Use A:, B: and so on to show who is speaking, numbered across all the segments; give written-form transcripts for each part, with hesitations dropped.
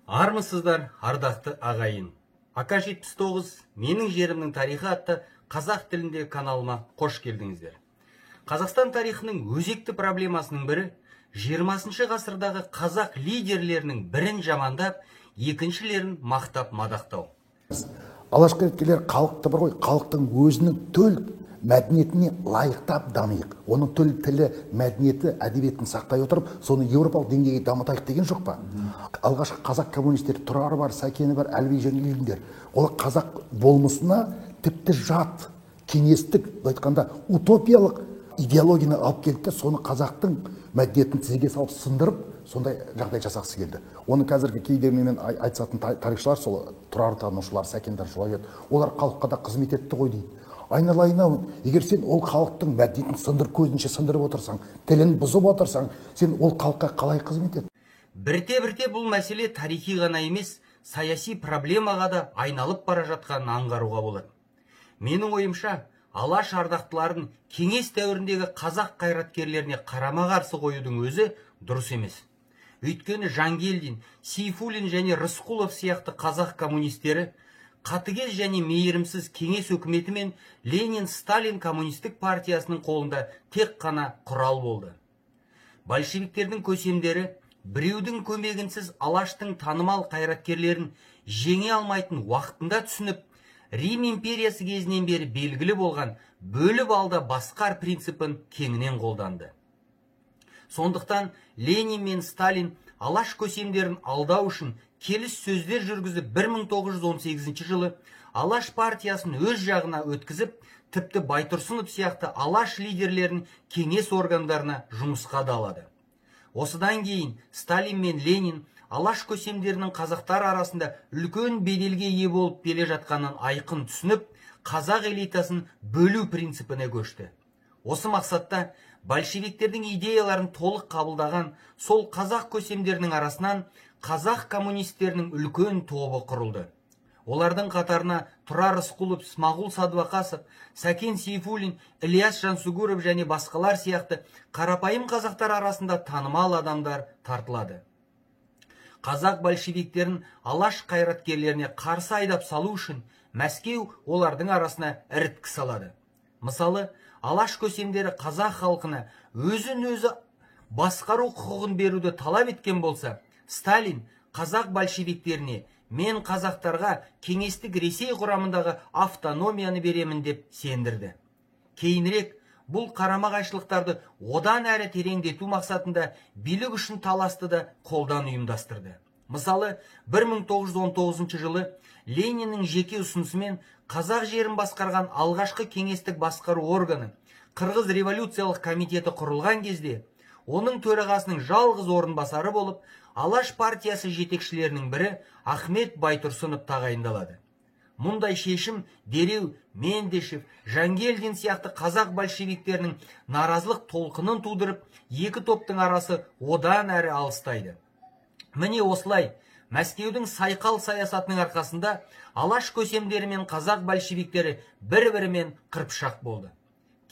A: Армысыздар, ардақты ағайын. АК-79 менің жерімнің тарихы атты қазақ тілінде каналыма қош келдіңіздер. Қазақстан тарихының өзекті проблемасының бірі 20 ғасырдағы қазақ лидерлерінің бірін жамандап, екіншілерін мақтап мадақтау.
B: Алаш қайраткерлері халықты бір ғой, халықтың өзінің төл мәдениетіне лайықтап дамиық. Оның төл тілі, мәдениеті, әдебиетін сақтай отырып, соны еуропалық деңгейге дамытайық деген жоқ па? Алғашқы қазақ коммунистері Тұрары бар, Сәкені бар, Әлібек Жәнібековтер. Ол қазақ болмысына тіпті жат, кеңестік, айтқанда утопиялық идеологияны алып келді, соны қазақтың мәдениетін тізеге салып сындырып, сондай жағдай жасағысы келді. Оны қазіргі кейде мен айтысатын тарихшылар, сол Тұрарды танушылар, Сәкендер солай еді. Олар халыққа да қызмет етті ғой дейді. Айналайын, егер сен ол халықтың мәдениетін сындырып, көзінше сындырып отырсаң, тілін бұзып отырсаң, сен ол халыққа қалай қызмет ет?
A: Бірте-бірте бұл мәселе тарихи ғана емес, саяси проблемаға да айналып бара жатқанын аңғаруға болады. Менің ойымша, алаш ардақтыларын кеңес дәуіріндегі қазақ қайраткерлеріне қарама-қарсы қоюдың өзі дұрыс емес. Өйткені Жангелдин, Сейфуллин және Рысқұлов сияқты қазақ коммунистері қатыгез және мейірімсіз кеңес өкіметі мен Ленин-Сталин коммунистік партиясының қолында тек қана құрал болды. Большевиктердің көсемдері біреудің көмегінсіз алаштың танымал қайраткерлерін жеңе алмайтын уақытында түсініп, Рим империясы кезінен бері белгілі болған бөліп алда басқар принципін кеңінен қолданды. Сондықтан Ленин мен Сталин алаш көсемдерін алдау үшін келіс сөздер жүргізіп 1918 жылы алаш партиясын өз жағына өткізіп, тіпті Байтұрсынов сияқты алаш лидерлерін кеңес органдарына жұмысқа далады. Осыдан кейін Сталин мен Ленин алаш көсемдерінің қазақтар арасында үлкен беделге ие болып келе жатқанын айқын түсініп, қазақ элитасын бөлу принципіне көшті. Осы мақсатта большевиктердің идеяларын толық қабылдаған сол қазақ көсемдерінің арасынан қазақ коммунистерінің үлкен тобы құрылды. Олардың қатарына Тұрар Рысқұлов, Смағұл Садуақасов, Сәкен Сейфуллин, Ілияс Жансүгіров және басқалар сияқты қарапайым қазақтар арасында танымал адамдар тартылады. Қазақ большевиктерін алаш қайраткерлеріне қарсы айдап салу үшін Мәскеу олардың арасына іріткі салады. Мысалы, алаш көсемдері қазақ халқына өзін-өзі басқару құқығын беруді талап еткен болса, Сталин қазақ большевиктеріне мен қазақтарға кеңестік Ресей құрамындағы автономияны беремін деп сендірді. Кейінірек бұл қарама-қайшылықтарды одан әрі тереңдету мақсатында билік үшін таласты да қолдан ұйымдастырды. Мысалы, 1919 жылы Лениннің жеке ұсынысымен қазақ жерін басқарған алғашқы кеңестік басқару органы Қырғыз революциялық комитеті құрылған кезде, оның төрағасының жалғыз орынбасары болып, алаш партиясы жетекшілерінің бірі Ахмет Байтұрсынов тағайындалады. Мұндай шешім дереу Мендешев, Жангелдин сияқты қазақ большевиктерінің наразылық толқынын тудырып, екі топтың арасы одан әрі алыстайды. Міне осылай, Мәскеудің сайқал саясатының арқасында алаш көсемдері мен қазақ большевиктері бір-бірімен қырпшақ болды.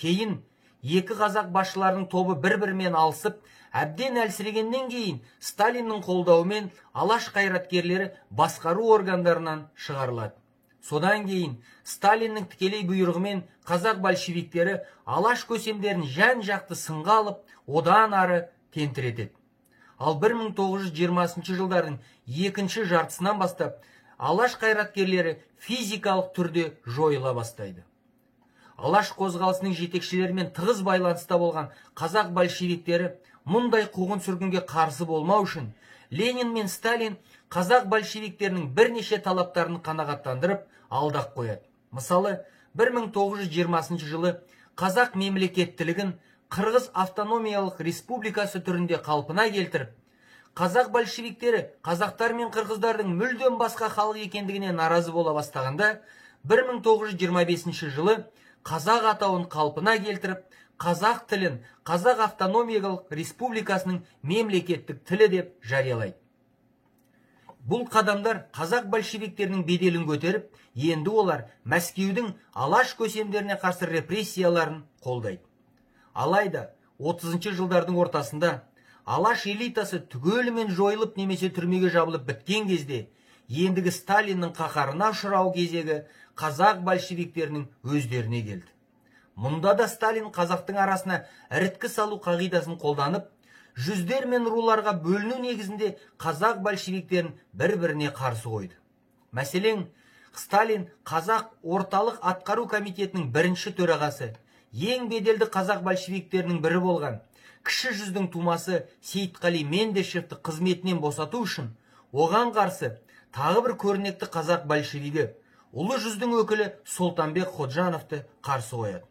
A: Кейін екі қазақ басшыларының тобы бір-бірімен алысып, әбден әлсірегеннен кейін Сталиннің қолдауымен алаш қайраткерлері басқару органдарынан шығарылады. Содан кейін Сталиннің тікелей бұйрығымен қазақ большевиктері алаш көсемдерін жан-жақты сынға алып, одан ары тентіретеді. Ал 1920 жылдардың екінші жартысынан бастап алаш қайраткерлері физикалық түрде жойыла бастайды. Алаш қозғалысының жетекшілерімен тығыз байланыста болған қазақ большевиктері мұндай қуғын сүргінге қарсы болмау үшін Ленин мен Сталин қазақ большевиктерінің бірнеше талаптарын қанағаттандырып алдақ қояды. Мысалы, 1920 жылы қазақ мемлекеттілігін Қырғыз автономиялық республикасы түрінде қалпына келтіріп, қазақ большевиктері қазақтар мен қырғыздардың мүлдем басқа халық екендігіне наразы бола бастағанда, 1925 жылы қазақ атауын қалпына келтіріп, қазақ тілін қазақ автономиялық республикасының мемлекеттік тілі деп жариялайды. Бұл қадамдар қазақ большевиктерінің беделін көтеріп, енді олар Мәскеудің алаш көсемдеріне қарсы репрессияларын қолдайды. Алайда 30 жылдардың ортасында алаш элитасы түгелімен жойылып немесе түрмеге жабылып біткен кезде, ендігі Сталиннің қаһарына ұшырау кезегі қазақ большевиктерінің өздеріне келді. Мұнда да Сталин қазақтың арасына іріткі салу қағидасын қолданып, жүздер мен руларға бөліну негізінде қазақ большевиктерін бір-біріне қарсы қойды. Мәселен, Сталин қазақ орталық атқару комитетінің бірінші төрағасы, ең беделді қазақ большевиктерінің бірі болған кіші жүздің тумасы Сейітқали Мендешевті қызметінен босату үшін, оған қарсы тағы бір көрнекті қазақ большевигі, ұлы жүздің өкілі Солтанбек Ходжановты қарсы қояды.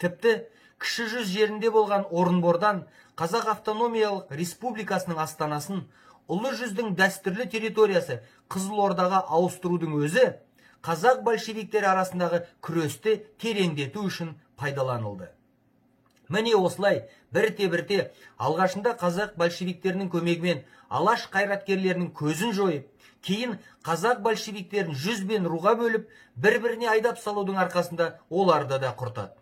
A: Тіпті кіші жүз жерінде болған Орынбордан Қазақ автономиялық республикасының астанасын ұлы жүздің дәстүрлі территориясы Қызылордаға ауыстырудың өзі қазақ большевиктері арасындағы күресті тереңдету үшін пайдаланылды. Міне осылай бірте-бірте алғашында қазақ большевиктерінің көмегімен алаш қайраткерлерінің көзін жойып, кейін қазақ большевиктерін жүз бен руға бөліп, бір-біріне айдап салудың арқасында оларды да құртады.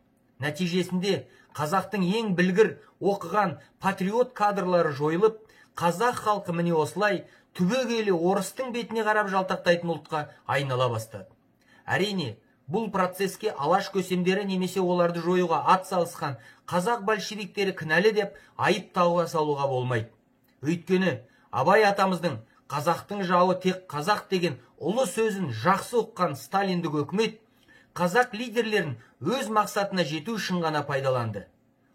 A: Нәтижесінде қазақтың ең білгір, оқыған патриот кадрлары жойылып, қазақ халқы міне осылай түбегейлі орыстың бетіне қарап жалтақтайтын ұлтқа айнала бастады. Әрине, бұл процеске алаш көсемдері немесе оларды жоюға ат салысқан қазақ большевиктері кінәлі деп айып тағуға салуға болмайды. Өйткені Абай атамыздың қазақтың жауы тек қазақ деген ұлы сөзін жақсы ұққан Сталиндік өкімет қазақ лидерлерін өз мақсатына жету үшін ғана пайдаланды.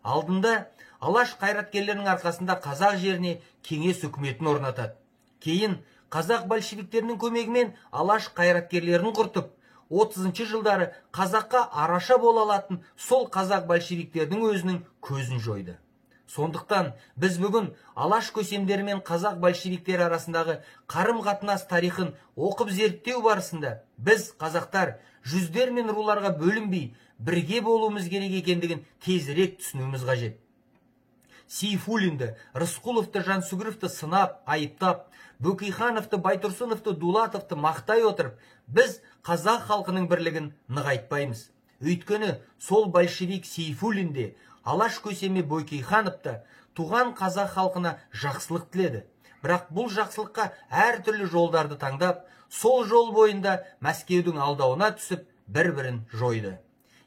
A: Алдында алаш қайраткерлерінің арқасында қазақ жеріне кеңес үкіметін орнатады. Кейін қазақ большевиктерінің көмегімен алаш қайраткерлерін құртып, 30-шы жылдары қазаққа араша бола алатын сол қазақ большевиктердің өзінің көзін жойды. Сондықтан біз бүгін алаш көсемдері мен қазақ большевиктері арасындағы қарым-қатынас тарихын оқып зерттеу барысында біз қазақтар жүздер мен руларға бөлінбей бірге болуымыз керек екендігін тезірек түсінуіміз қажет. Сейфуллинді, Рысқұловты, Жансүгіровті сынап, айыптап, Бөкейхановты, Байтұрсыновты, Дулатовты мақтай отырып, біз қазақ халқының бірлігін нығайтпаймыз. Өйткені сол большевик Сейфуллинде алаш көсеме Бөкейхановты туған қазақ халқына жақсылық тіледі. Бірақ бұл жақсылыққа әртүрлі жолдарды таңдап, сол жол бойында Мәскеудің алдауына түсіп, бір-бірін жойды.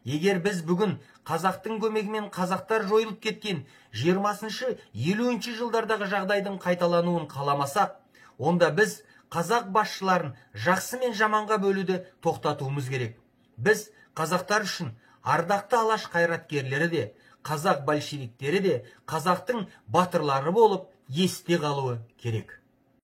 A: Егер біз бүгін қазақтың көмегімен қазақтар жойылып кеткен 20-50 жылдардағы жағдайдың қайталануын қаламасақ, онда біз қазақ басшыларын жақсы мен жаманға бөлуді тоқтатуымыз керек. Біз қазақтар үшін ардақты алаш қайраткерлері де, қазақ большевиктері де қазақтың батырлары болып есте қалуы керек.